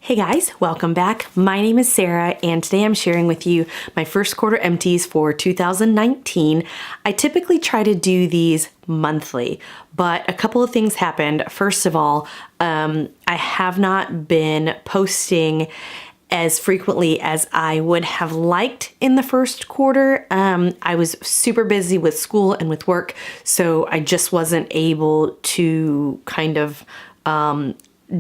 Hey guys, welcome back. My name is Sarah and today I'm sharing with you my first quarter empties for 2019. I typically try to do these monthly, but a couple of things happened. First of all, I have not been posting as frequently as I would have liked in the first quarter. I was super busy with school and with work, so I just wasn't able to kind of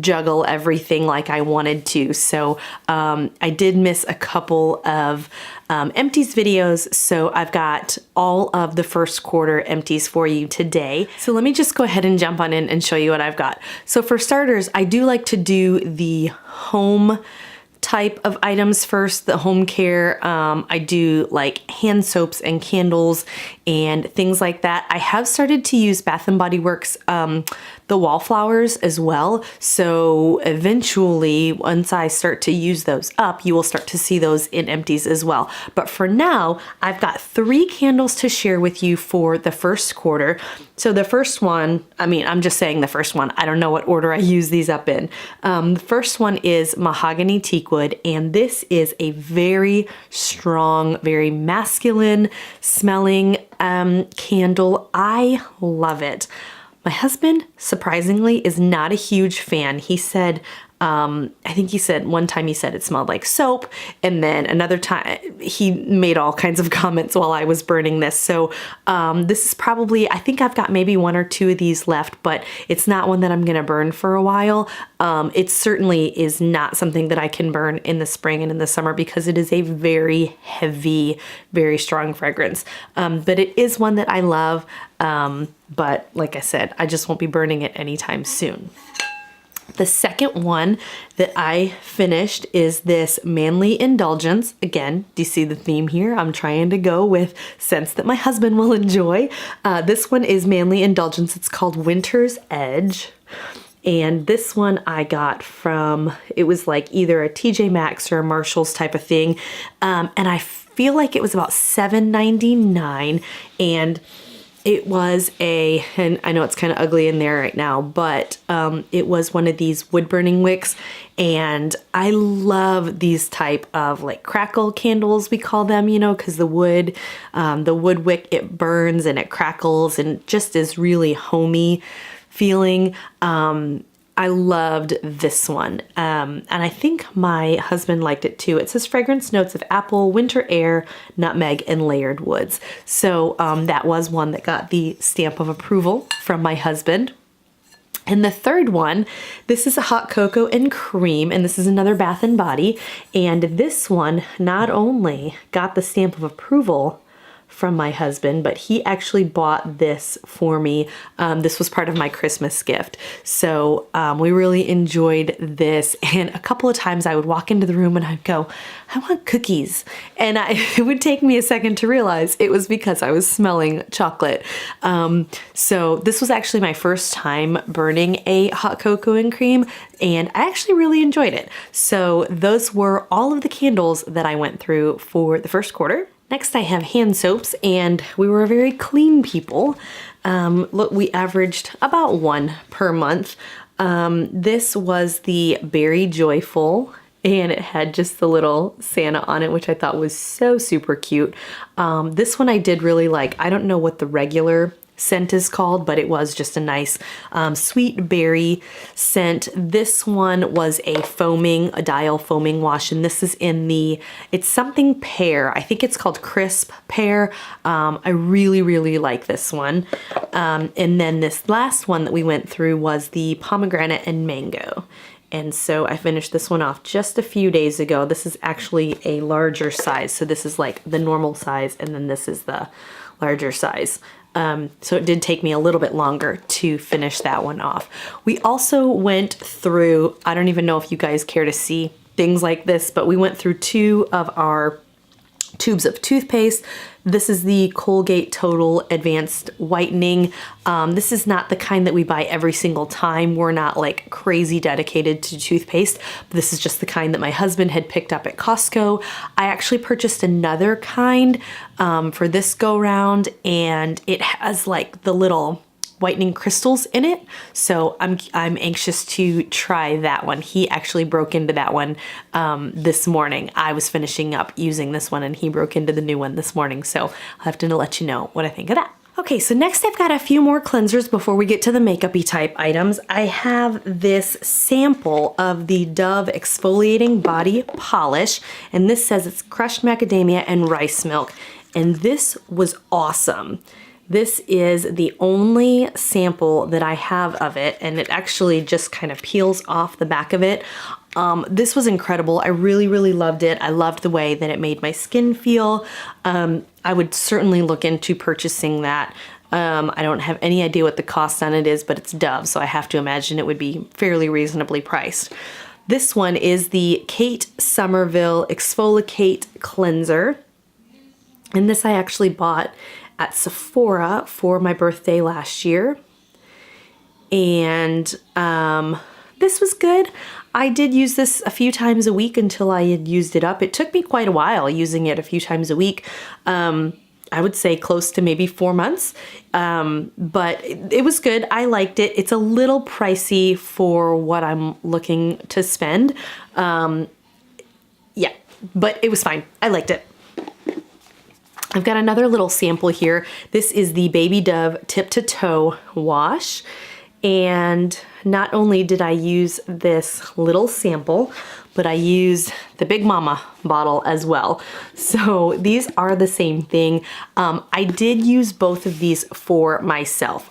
juggle everything like I wanted to. So I did miss a couple of empties videos, so I've got all of the first quarter empties for you today. So let me just go ahead and jump on in and show you what I've got. So for starters, I do like to do the home type of items first, the home care. I do like hand soaps and candles and things like that. I have started to use Bath and Body Works, the wallflowers as well. So eventually, once I start to use those up, you will start to see those in empties as well. But for now, I've got 3 candles to share with you for the first quarter. So the first one, I'm just saying the first one. I don't know what order I use these up in. The first one is mahogany teakwood, and this is a very strong, very masculine smelling candle. I love it. My husband, surprisingly, is not a huge fan. He said, I think he said one time he said it smelled like soap, and then another time he made all kinds of comments while I was burning this. So this is probably, I think I've got maybe 1 or 2 of these left, but it's not one that I'm gonna burn for a while. It certainly is not something that I can burn in the spring and in the summer because it is a very heavy, very strong fragrance. But it is one that I love. But like I said, I just won't be burning it anytime soon. The second one that I finished is this Manly Indulgence. Again, do you see the theme here? I'm trying to go with scents that my husband will enjoy. This one is Manly Indulgence. It's called Winter's Edge. And this one I got from, it was like either a TJ Maxx or a Marshall's type of thing. And I feel like it was about $7.99. And it was and I know it's kind of ugly in there right now, but it was one of these wood burning wicks, and I love these type of like crackle candles, we call them, you know, because the wood wick, it burns and it crackles and just is really homey feeling. I loved this one, and I think my husband liked it too. It says fragrance notes of apple, winter air, nutmeg, and layered woods. So that was one that got the stamp of approval from my husband. And the third one, this is a hot cocoa and cream, and this is another Bath and Body. And this one not only got the stamp of approval from my husband, but he actually bought this for me. This was part of my Christmas gift. So we really enjoyed this. And a couple of times I would walk into the room and I'd go, I want cookies. And it would take me a second to realize it was because I was smelling chocolate. So this was actually my first time burning a hot cocoa and cream, and I actually really enjoyed it. So those were all of the candles that I went through for the first quarter. Next I have hand soaps, and we were very clean people. Look, we averaged about 1 per month. This was the Berry Joyful, and it had just the little Santa on it, which I thought was so super cute. This one I did really like. I don't know what the regular scent is called, but it was just a nice sweet berry scent. This one was a dial foaming wash, and this is in it's something pear. I think it's called Crisp Pear. I really, really like this one. And then this last one that we went through was the pomegranate and mango. And so I finished this one off just a few days ago. This is actually a larger size. So this is like the normal size, and then this is the larger size. So it did take me a little bit longer to finish that one off. We also went through, I don't even know if you guys care to see things like this, but we went through 2 of our tubes of toothpaste. This is the Colgate Total Advanced Whitening. This is not the kind that we buy every single time. We're not like crazy dedicated to toothpaste. This is just the kind that my husband had picked up at Costco. I actually purchased another kind for this go round, and it has like the little whitening crystals in it. So I'm anxious to try that one. He actually broke into that one this morning. I was finishing up using this one and he broke into the new one this morning. So I'll have to let you know what I think of that. Okay, so next I've got a few more cleansers before we get to the makeup-y type items. I have this sample of the Dove Exfoliating Body Polish, and this says it's crushed macadamia and rice milk, and this was awesome. This is the only sample that I have of it, and it actually just kind of peels off the back of it. This was incredible. I really, really loved it. I loved the way that it made my skin feel. I would certainly look into purchasing that. I don't have any idea what the cost on it is, but it's Dove, so I have to imagine it would be fairly reasonably priced. This one is the Kate Somerville Exfoliate Cleanser. And this I actually bought at Sephora for my birthday last year. And this was good. I did use this a few times a week until I had used it up. It took me quite a while using it a few times a week. I would say close to maybe 4 months, but it was good. I liked it. It's a little pricey for what I'm looking to spend. Yeah, but it was fine. I liked it. I've got another little sample here. This is the Baby Dove Tip to Toe Wash. And not only did I use this little sample, but I used the Big Mama bottle as well. So these are the same thing. I did use both of these for myself.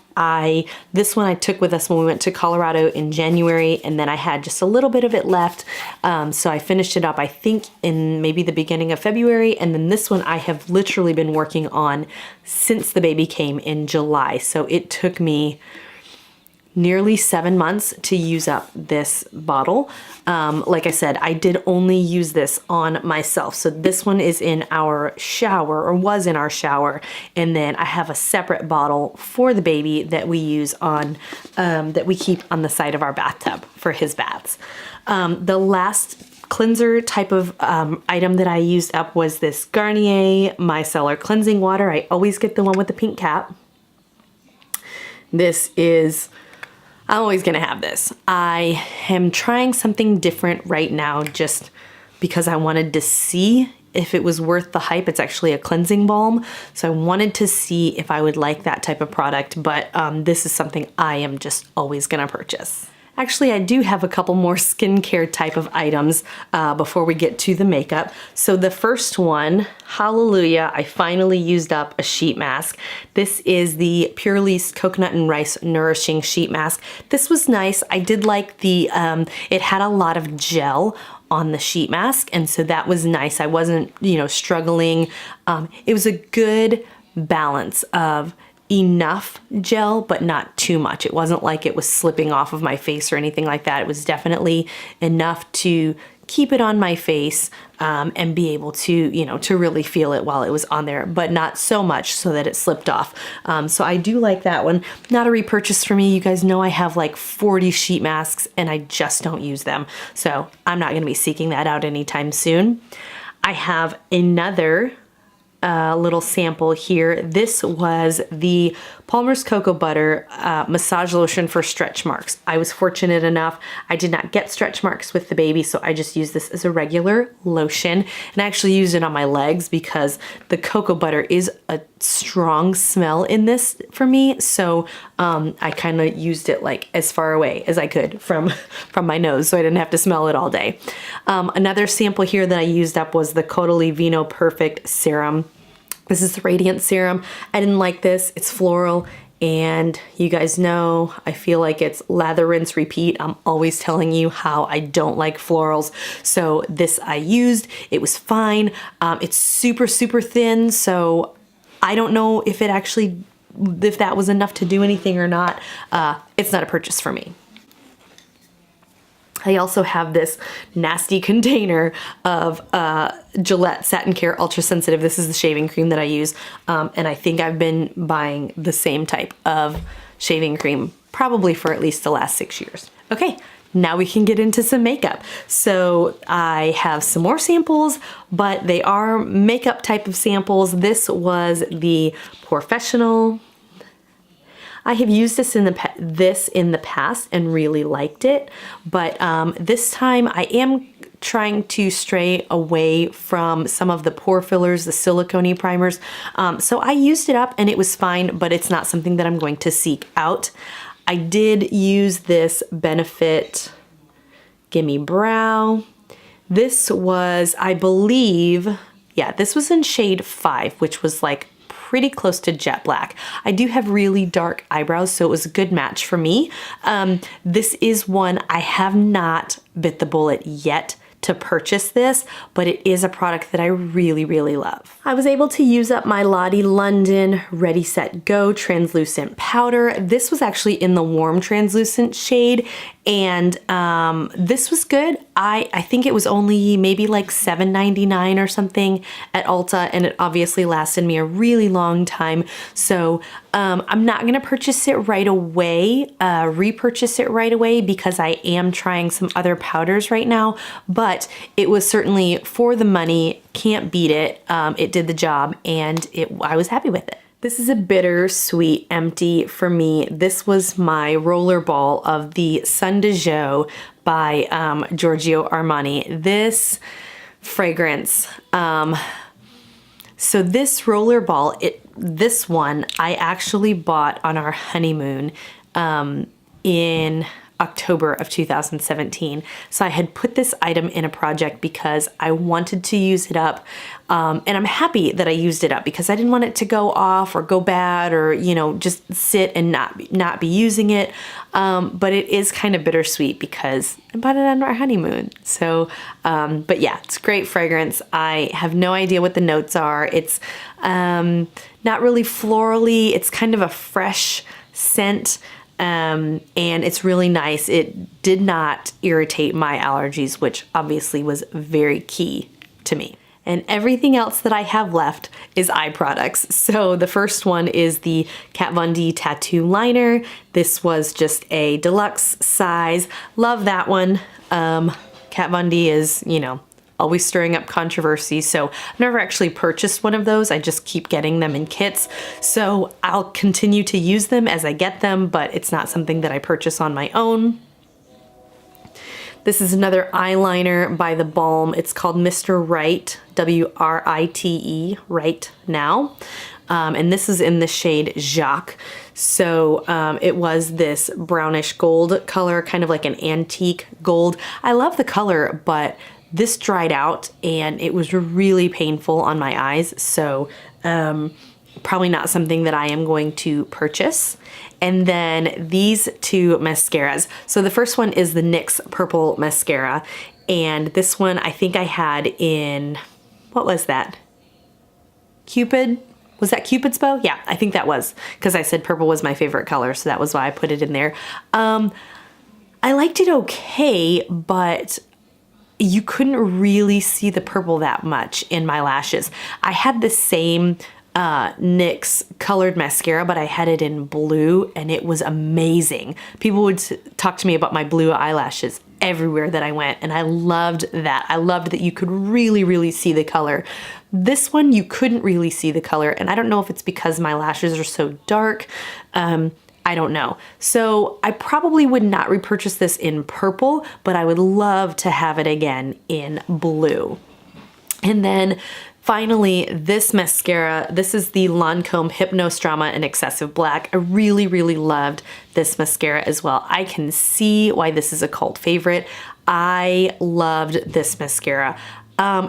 This one I took with us when we went to Colorado in January, and then I had just a little bit of it left. So I finished it up, I think, in maybe the beginning of February. And then this one I have literally been working on since the baby came in July. So it took me nearly 7 months to use up this bottle. Like I said, I did only use this on myself. So this one is in our shower, or was in our shower. And then I have a separate bottle for the baby that we use on, that we keep on the side of our bathtub for his baths. The last cleanser type of item that I used up was this Garnier Micellar Cleansing Water. I always get the one with the pink cap. I'm always gonna have this. I am trying something different right now just because I wanted to see if it was worth the hype. It's actually a cleansing balm, so I wanted to see if I would like that type of product, but this is something I am just always gonna purchase. Actually, I do have a couple more skincare type of items before we get to the makeup. So the first one, hallelujah, I finally used up a sheet mask. This is the Purely's Coconut and Rice Nourishing Sheet Mask. This was nice. I did like it had a lot of gel on the sheet mask, and so that was nice. I wasn't, struggling. It was a good balance of enough gel, but not too much. It wasn't like it was slipping off of my face or anything like that. It was definitely enough to keep it on my face and be able to, to really feel it while it was on there, but not so much so that it slipped off. So I do like that one. Not a repurchase for me. You guys know I have like 40 sheet masks and I just don't use them. So I'm not going to be seeking that out anytime soon. I have another little sample here. This was the Palmer's Cocoa Butter Massage Lotion for Stretch Marks. I was fortunate enough, I did not get stretch marks with the baby, so I just used this as a regular lotion. And I actually used it on my legs because the cocoa butter is a strong smell in this for me. So I kind of used it like as far away as I could from my nose, so I didn't have to smell it all day. Another sample here that I used up was the Caudalie Vino Perfect Serum. This is the Radiant Serum. I didn't like this. It's floral, and you guys know I feel like it's lather, rinse, repeat. I'm always telling you how I don't like florals. So this I used. It was fine. It's super, super thin, so I don't know if that was enough to do anything or not. It's not a purchase for me. I also have this nasty container of Gillette Satin Care Ultra Sensitive. This is the shaving cream that I use, and I think I've been buying the same type of shaving cream probably for at least the last 6 years. Okay, now we can get into some makeup. So I have some more samples, but they are makeup type of samples. This was the Professional. I have used this in the past and really liked it, but this time I am trying to stray away from some of the pore fillers, the silicone primers. So I used it up and it was fine, but it's not something that I'm going to seek out. I did use this Benefit Gimme Brow. This was, I believe, yeah, this was in shade 5, which was like pretty close to jet black. I do have really dark eyebrows, so it was a good match for me. This is one I have not bit the bullet yet to purchase this, but it is a product that I really, really love. I was able to use up my Lottie London Ready Set Go translucent powder. This was actually in the warm translucent shade, and this was good. I think it was only maybe like $7.99 or something at Ulta, and it obviously lasted me a really long time. So I'm not gonna purchase it right away, repurchase it right away, because I am trying some other powders right now, but it was certainly for the money, can't beat it. It did the job, and I was happy with it. This is a bittersweet empty for me. This was my roller ball of the Sun de Jo by Giorgio Armani. This fragrance, so this roller ball, this one I actually bought on our honeymoon in October of 2017. So I had put this item in a project because I wanted to use it up. And I'm happy that I used it up because I didn't want it to go off or go bad or, you know, just sit and not be using it. But it is kind of bittersweet because I bought it on our honeymoon. So, but yeah, it's a great fragrance. I have no idea what the notes are. It's not really florally. It's kind of a fresh scent. And it's really nice. It did not irritate my allergies, which obviously was very key to me. And everything else that I have left is eye products. So the first one is the Kat Von D Tattoo Liner. This was just a deluxe size. Love that one. Kat Von D is, you know, always stirring up controversy. So I've never actually purchased one of those. I just keep getting them in kits. So I'll continue to use them as I get them, but it's not something that I purchase on my own. This is another eyeliner by The Balm. It's called Mr. Right, W-R-I-T-E, Right Now. And this is in the shade Jacques. So it was this brownish gold color, kind of like an antique gold. I love the color, but this dried out and it was really painful on my eyes. So probably not something that I am going to purchase. And then these two mascaras. So the first one is the NYX Purple Mascara. And this one I think I had in, what was that? Cupid? Was that Cupid's Bow? Yeah, I think that was, because I said purple was my favorite color, so that was why I put it in there. I liked it okay, but you couldn't really see the purple that much in my lashes. I had the same NYX colored mascara, but I had it in blue and it was amazing. People would talk to me about my blue eyelashes everywhere that I went, and I loved that. I loved that you could really, really see the color. This one, you couldn't really see the color, and I don't know if it's because my lashes are so dark. I don't know. So I probably would not repurchase this in purple, but I would love to have it again in blue. And then finally, this mascara, this is the Lancome Hypnostrama in Excessive Black. I really, really loved this mascara as well. I can see why this is a cult favorite. I loved this mascara.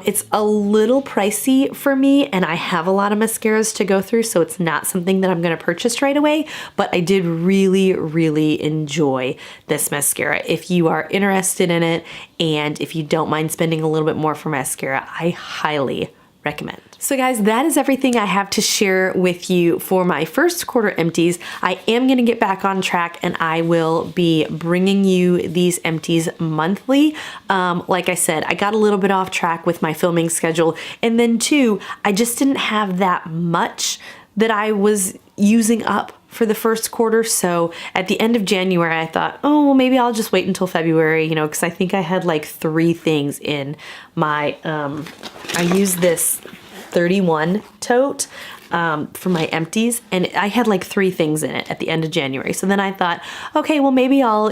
It's a little pricey for me, and I have a lot of mascaras to go through, so it's not something that I'm going to purchase right away, but I did really, really enjoy this mascara. If you are interested in it, and if you don't mind spending a little bit more for mascara, I highly recommend. So guys, that is everything I have to share with you for my first quarter empties. I am going to get back on track and I will be bringing you these empties monthly. Like I said, I got a little bit off track with my filming schedule, and then too, I just didn't have that much that I was using up for the first quarter. So at the end of January, I thought, oh, well, maybe I'll just wait until February, you know, because I think I had like 3 things in my, I used this 31 tote. for my empties, and I had like 3 things in it at the end of January. So then I thought, okay, well maybe I'll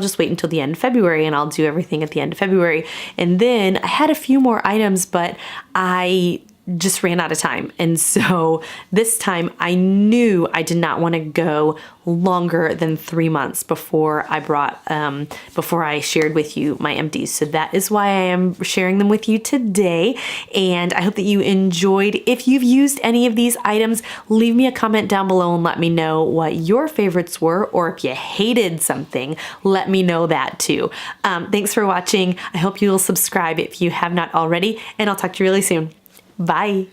just wait until the end of February and I'll do everything at the end of February. And then I had a few more items, but I just ran out of time. And so this time I knew I did not want to go longer than 3 months before I shared with you my empties. So that is why I am sharing them with you today. And I hope that you enjoyed. If you've used any of these items, leave me a comment down below and let me know what your favorites were, or if you hated something, let me know that too. Thanks for watching. I hope you will subscribe if you have not already, and I'll talk to you really soon. Bye.